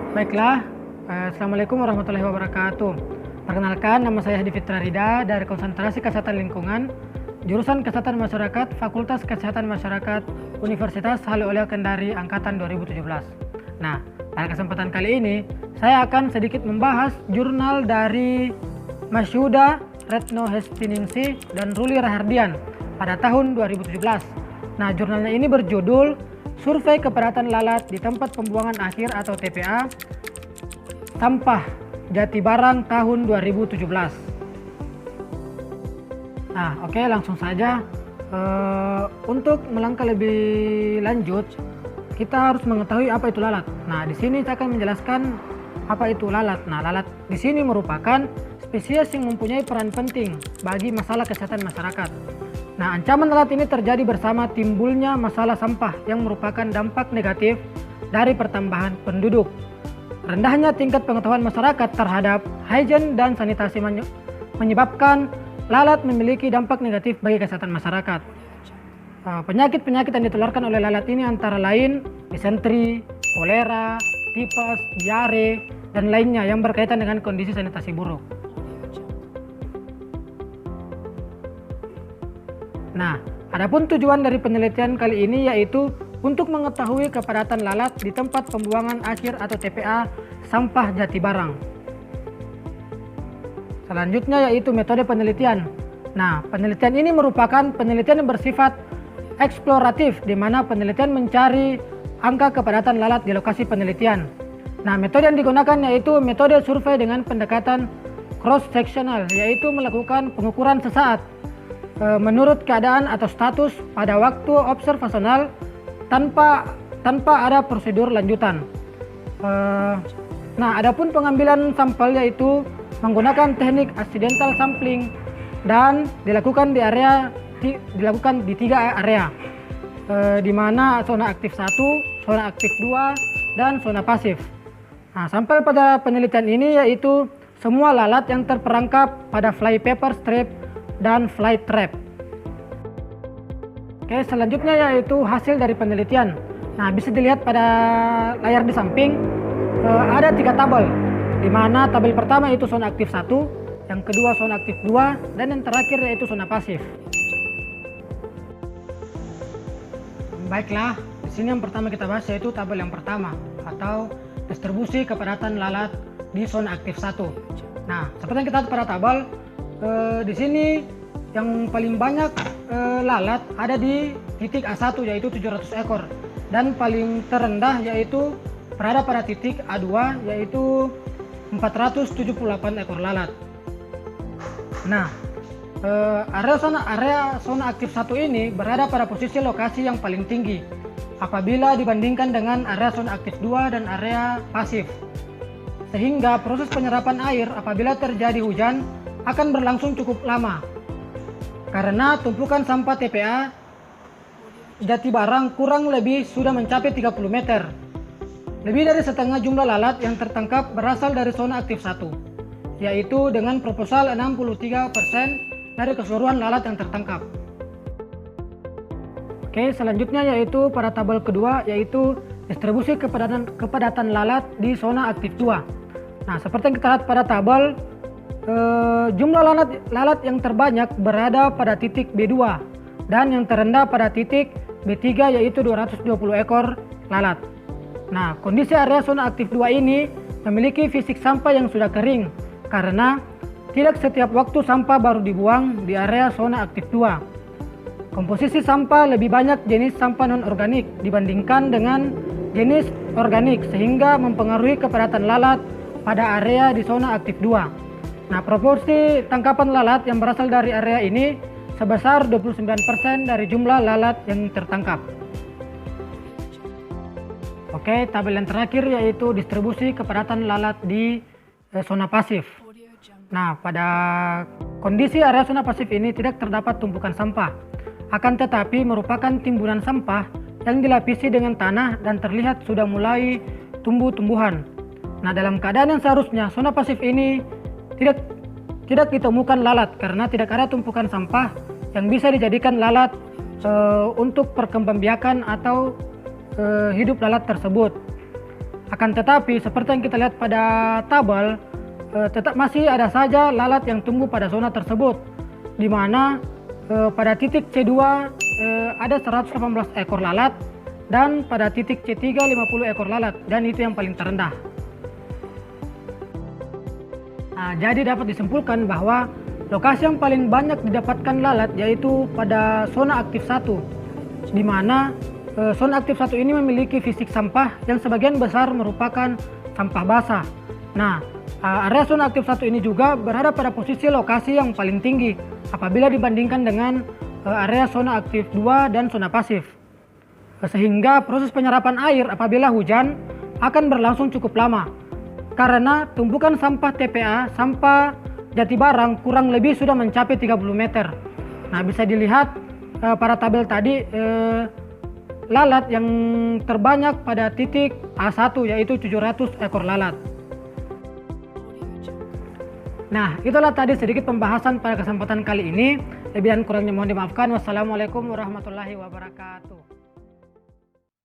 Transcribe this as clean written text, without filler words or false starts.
Baiklah, Assalamualaikum warahmatullahi wabarakatuh. Perkenalkan, nama saya Hadi Fitra Rida dari Konsentrasi Kesehatan Lingkungan, Jurusan Kesehatan Masyarakat, Fakultas Kesehatan Masyarakat, Universitas Halu Oleo Kendari, Angkatan 2017. Nah, pada kesempatan kali ini, saya akan sedikit membahas jurnal dari Masyuda, Retno Hestiningsih, dan Ruli Rahardian pada tahun 2017. Nah, jurnalnya ini berjudul Survei Kepadatan Lalat di Tempat Pembuangan Akhir atau TPA Sampah Jatibarang tahun 2017. Nah, oke, langsung saja. Untuk melangkah lebih lanjut, kita harus mengetahui apa itu lalat. Nah, di sini saya akan menjelaskan apa itu lalat. Nah, lalat di sini merupakan spesies yang mempunyai peran penting bagi masalah kesehatan masyarakat. Nah, ancaman lalat ini terjadi bersama timbulnya masalah sampah yang merupakan dampak negatif dari pertambahan penduduk. Rendahnya tingkat pengetahuan masyarakat terhadap hygiene dan sanitasi menyebabkan lalat memiliki dampak negatif bagi kesehatan masyarakat. Penyakit-penyakit yang ditularkan oleh lalat ini antara lain disentri, kolera, tipes, diare, dan lainnya yang berkaitan dengan kondisi sanitasi buruk. Nah, adapun tujuan dari penelitian kali ini yaitu untuk mengetahui kepadatan lalat di tempat pembuangan akhir atau TPA sampah Jatibarang. Selanjutnya yaitu metode penelitian. Nah, penelitian ini merupakan penelitian yang bersifat eksploratif, di mana penelitian mencari angka kepadatan lalat di lokasi penelitian. Nah, metode yang digunakan yaitu metode survei dengan pendekatan cross-sectional, yaitu melakukan pengukuran sesaat menurut keadaan atau status pada waktu observasional tanpa ada prosedur lanjutan. Nah, adapun pengambilan sampel yaitu menggunakan teknik accidental sampling dan dilakukan di 3 area, di mana zona aktif 1, zona aktif 2, dan zona pasif. Nah, sampel pada penelitian ini yaitu semua lalat yang terperangkap pada flypaper strip dan fly trap. Oke, selanjutnya yaitu hasil dari penelitian. Nah, bisa dilihat pada layar di samping ada 3 tabel, di mana tabel pertama itu zona aktif 1, yang kedua zona aktif 2, dan yang terakhir yaitu zona pasif. Baiklah, di sini yang pertama kita bahas yaitu tabel yang pertama atau distribusi kepadatan lalat di zona aktif 1. Nah, seperti yang kita lihat pada tabel, di sini yang paling banyak lalat ada di titik A1 yaitu 700 ekor, dan paling terendah yaitu berada pada titik A2 yaitu 478 ekor lalat. Nah, area zona aktif 1 ini berada pada posisi lokasi yang paling tinggi apabila dibandingkan dengan area zona aktif 2 dan area pasif, sehingga proses penyerapan air apabila terjadi hujan akan berlangsung cukup lama karena tumpukan sampah TPA Jatibarang kurang lebih sudah mencapai 30 meter. Lebih dari setengah jumlah lalat yang tertangkap berasal dari zona aktif 1, yaitu dengan proposal 63% dari keseluruhan lalat yang tertangkap. Oke, selanjutnya yaitu pada tabel kedua yaitu distribusi kepadatan lalat di zona aktif 2. Nah, seperti yang kita lihat pada tabel, jumlah lalat yang terbanyak berada pada titik B2 dan yang terendah pada titik B3 yaitu 220 ekor lalat. Nah, kondisi area zona aktif 2 ini memiliki fisik sampah yang sudah kering karena tidak setiap waktu sampah baru dibuang di area zona aktif 2. Komposisi sampah lebih banyak jenis sampah non-organik dibandingkan dengan jenis organik, sehingga mempengaruhi kepadatan lalat pada area di zona aktif 2. Nah, proporsi tangkapan lalat yang berasal dari area ini sebesar 29% dari jumlah lalat yang tertangkap. Oke, tabel yang terakhir yaitu distribusi kepadatan lalat di zona pasif. Nah, pada kondisi area zona pasif ini tidak terdapat tumpukan sampah, akan tetapi merupakan timbunan sampah yang dilapisi dengan tanah dan terlihat sudah mulai tumbuh-tumbuhan. Nah, dalam keadaan yang seharusnya zona pasif ini tidak ditemukan lalat karena tidak ada tumpukan sampah yang bisa dijadikan lalat untuk perkembangbiakan atau hidup lalat tersebut. Akan tetapi seperti yang kita lihat pada tabel, tetap masih ada saja lalat yang tumbuh pada zona tersebut, di mana pada titik C2 ada 118 ekor lalat dan pada titik C3 50 ekor lalat, dan itu yang paling terendah. Nah, jadi dapat disimpulkan bahwa lokasi yang paling banyak didapatkan lalat yaitu pada zona aktif 1, di mana zona aktif 1 ini memiliki fisik sampah yang sebagian besar merupakan sampah basah. Nah, area zona aktif 1 ini juga berada pada posisi lokasi yang paling tinggi apabila dibandingkan dengan area zona aktif 2 dan zona pasif. Sehingga proses penyerapan air apabila hujan akan berlangsung cukup lama, karena tumpukan sampah TPA, sampah jati barang kurang lebih sudah mencapai 30 meter. Nah, bisa dilihat pada tabel tadi, lalat yang terbanyak pada titik A1 yaitu 700 ekor lalat. Nah, itulah tadi sedikit pembahasan pada kesempatan kali ini. Lebih dan kurangnya mohon dimaafkan. Wassalamualaikum warahmatullahi wabarakatuh.